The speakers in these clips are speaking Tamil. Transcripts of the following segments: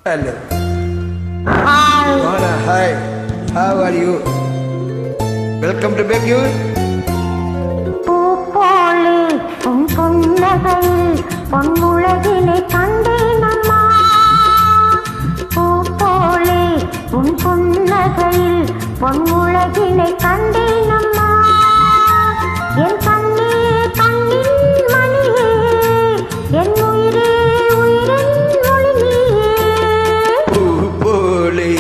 Hello. Hi. Mona, hi. How are you? Welcome to Becure. பூப்போலே உன் புன்னகையில் பொன்முழகினை கண்டேனம்மா. பூப்போலே உன் புன்னகையில் பொன்முழகினை கண்டேனம்மா. என் கண்ணே கண்ணின் மணியே, என் உயிரே உயிரின் ஒளியே. பூப்போலே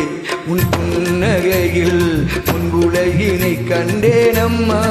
உன் புன்னகையில் உன் உலகினை கண்டேனம்மா.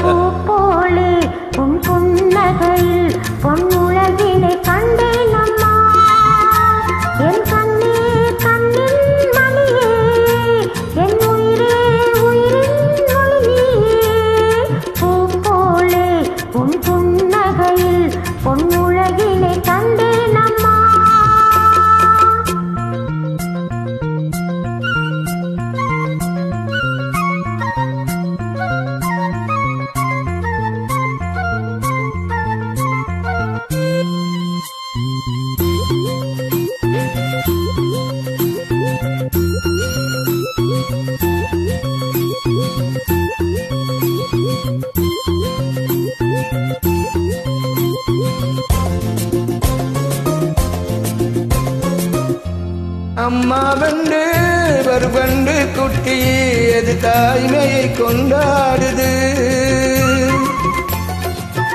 பூப்போலே உன் புன்னகையில் பொன்னுலகினை கண்டேனம்மா. என் கண்ணே கண்ணின் மணியே, என் உயிரே உயிரின் ஒளியே. பூப்போலே உன் புன்னகையில் பொன்னுலகினை கண்டேனம்மா. அம்மா வென்று வருவன்று குட்டி எது தாய்மையை கொண்டாடுது.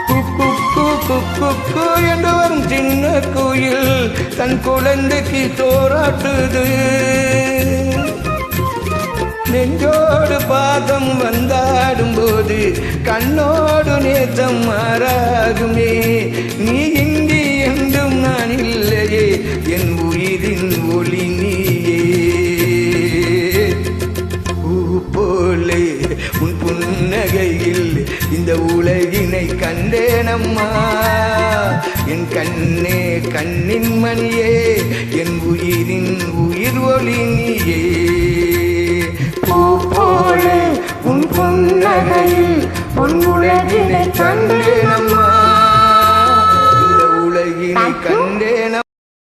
குக்கு குக்கு என்று வரும் சின்ன குயில் தன் குழந்தைக்கு தோராட்டுது. நெஞ்சோடு பாதம் வந்தாடும் போது கண்ணோடு நேசம் மாறாகுமே. நீ இன்றி என்றும் நான் இல்லையே, என் உயிரின் ஒளி நீயே. பூப்போலே உன் புன்னகையில் இந்த உலகினை கண்டேனம்மா. என் கண்ணே கண்ணின் மணியே, என் உயிரின் உயிர் ஒளி நீயே. பூப்போலே உன் புன்னகையில் உன் உலகினை கண்டேனம்மா.